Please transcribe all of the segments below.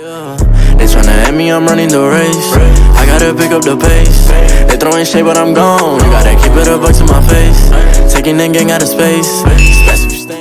Yeah. They tryna at me, I'm running the race. I gotta pick up the pace. They throwing shade, but I'm gone. You gotta keep it a buck to my face. Taking that gang out of space. Special stain.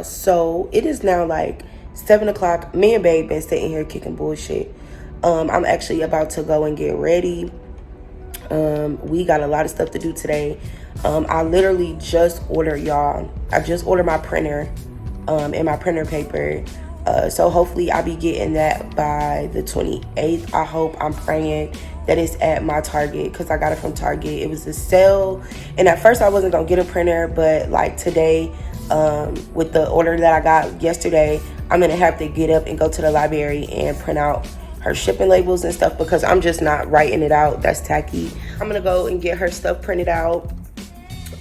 So it is now like 7 o'clock. Me and babe been sitting here kicking bullshit. I'm actually about to go and get ready. We got a lot of stuff to do today. I literally just ordered, y'all. I just ordered my printer and my printer paper. So hopefully I'll be getting that by the 28th. I hope, I'm praying that it's at my Target, because I got it from Target. It was a sale, and at first I wasn't gonna get a printer, but like today, with the order that I got yesterday, I'm gonna have to get up and go to the library and print out her shipping labels and stuff, because I'm just not writing it out. That's tacky. I'm gonna go and get her stuff printed out,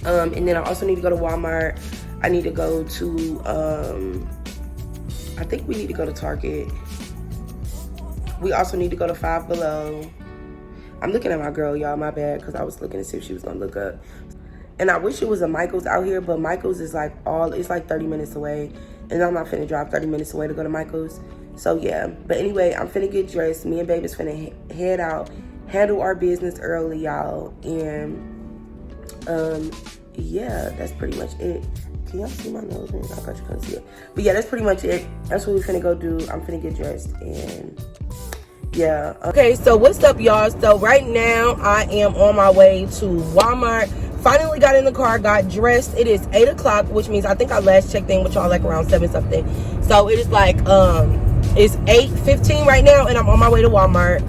and then I also need to go to Walmart. I need to go to I think we need to go to Target. We also need to go to Five Below. I'm looking at my girl, y'all, my bad, because I was looking to see if she was gonna look up. And I wish it was a Michael's out here, but Michael's is like it's like 30 minutes away. And I'm not finna drive 30 minutes away to go to Michael's. So yeah, but anyway, I'm finna get dressed. Me and baby's finna head out, handle our business early, y'all. And yeah, that's pretty much it. Can y'all see my nose? I thought you couldn't see it. But yeah, that's pretty much it. That's what we finna go do. I'm finna get dressed and yeah. Okay, so what's up, y'all? So right now I am on my way to Walmart. Finally got in the car, got dressed. It is 8 o'clock, which means I think I last checked in with y'all like around 7 something. So it is like it's 8:15 right now, and I'm on my way to Walmart.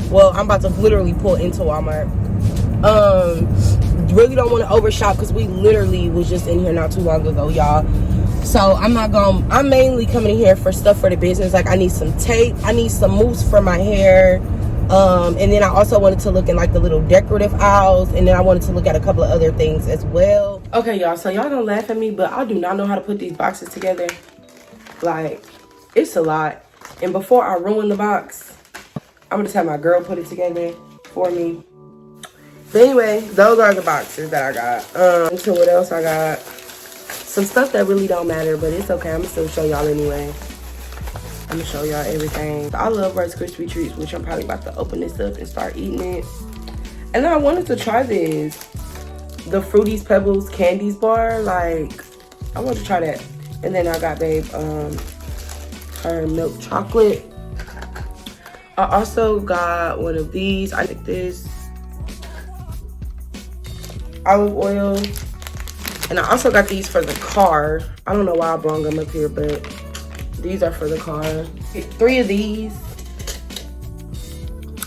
Well, I'm about to literally pull into Walmart. Really don't want to overshop, because we literally was just in here not too long ago, y'all. So I'm mainly coming in here for stuff for the business. Like I need some tape, I need some mousse for my hair, and then I also wanted to look in like the little decorative aisles, and then I wanted to look at a couple of other things as well. Okay, y'all, so y'all gonna laugh at me, but I do not know how to put these boxes together. Like, it's a lot. And before I ruin the box, I'm gonna just have my girl put it together for me. But anyway, those are the boxes that I got. So what else I got? some stuff that really don't matter, but it's okay. I'm gonna still show y'all anyway. I'm gonna show y'all everything. I love Rice Krispie treats, which I'm probably about to open this up and start eating it. And then I wanted to try this, the Fruities Pebbles Candies bar. Like, I want to try that. And then I got babe her milk chocolate. I also got one of these. I like this olive oil. And I also got these for the car. I don't know why I brought them up here, but these are for the car. 3 of these,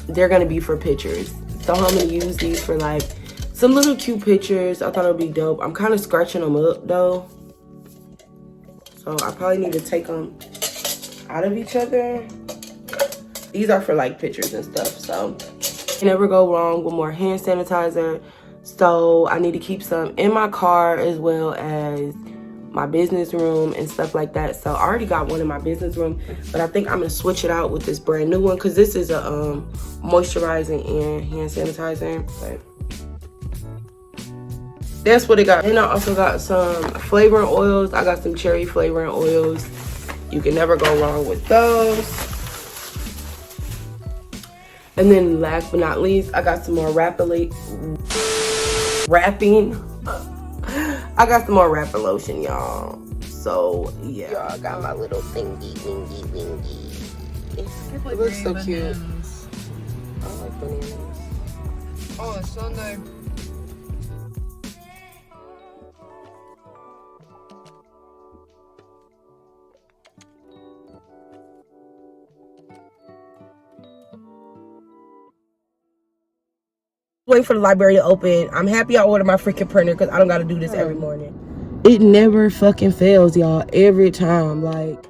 they're gonna be for pictures. So I'm gonna use these for like some little cute pictures. I thought it would be dope. I'm kind of scratching them up though. So I probably need to take them out of each other. These are for like pictures and stuff. So you never go wrong with more hand sanitizer. So I need to keep some in my car as well as my business room and stuff like that. So I already got one in my business room, but I think I'm gonna switch it out with this brand new one because this is a moisturizing and hand sanitizer. But that's what it got. And I also got some flavoring oils. I got some cherry flavoring oils. You can never go wrong with those. And then last but not least, I got some more wrapping. I got some more wrapper lotion, y'all. So yeah, y'all, I got my little thingy. It looks so cute. I like bananas. Oh, it's so nice. Wait for the library to open. I'm happy I ordered my freaking printer because I don't got to do this every morning. It never fucking fails, y'all. Every time, like.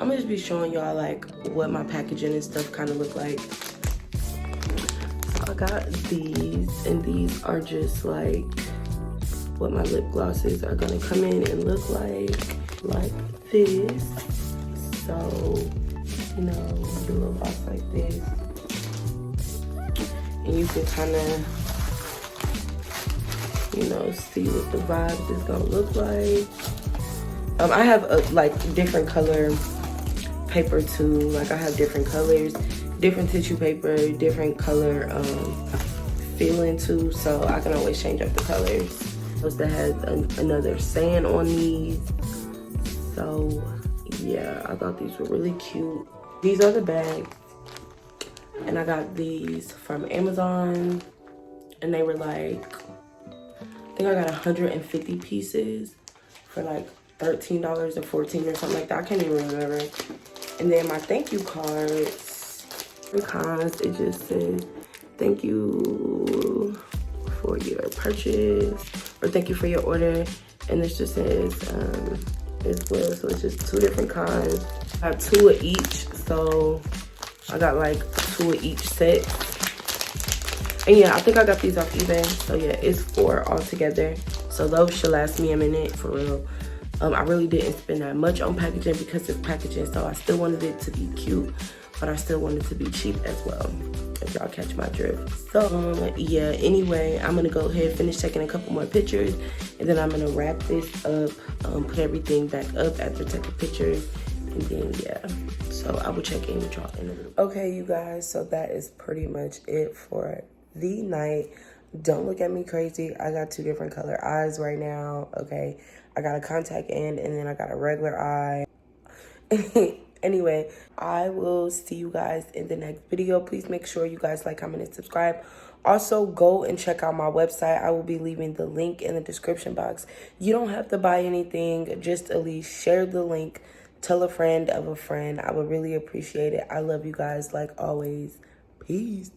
I'm gonna just be showing y'all like what my packaging and stuff kind of look like. So I got these, and these are just like what my lip glosses are gonna come in and look like this. So, you know, do a little box like this. And you can kind of, you know, see what the vibes is gonna look like. I have like different color paper too. Like I have different colors, different tissue paper, different color feeling too. So I can always change up the colors. That has another saying on these. So yeah, I thought these were really cute. These are the bags, and I got these from Amazon, and they were like, I think I got 150 pieces for like $13 or $14 or something like that. I can't even remember. And then my thank you cards, because it just says thank you for your purchase, or thank you for your order. And this just says as well, so it's just 2 different kinds. I got 2 of each, so I got like 2 of each set. And yeah, I think I got these off eBay, so yeah, it's 4 altogether. So those should last me a minute, for real. I really didn't spend that much on packaging because it's packaging, so I still wanted it to be cute, but I still wanted it to be cheap as well, if y'all catch my drift. So yeah, anyway, I'm gonna go ahead, finish taking a couple more pictures, and then I'm gonna wrap this up, put everything back up after taking pictures, and then yeah, so I will check in with y'all in a little bit. Okay, you guys, so that is pretty much it for the night. Don't look at me crazy. I got 2 different color eyes right now, okay? I got a contact end, and then I got a regular eye. Anyway, I will see you guys in the next video. Please make sure you guys like, comment, and subscribe. Also, go and check out my website. I will be leaving the link in the description box. You don't have to buy anything. Just at least share the link. Tell a friend of a friend. I would really appreciate it. I love you guys like always. Peace.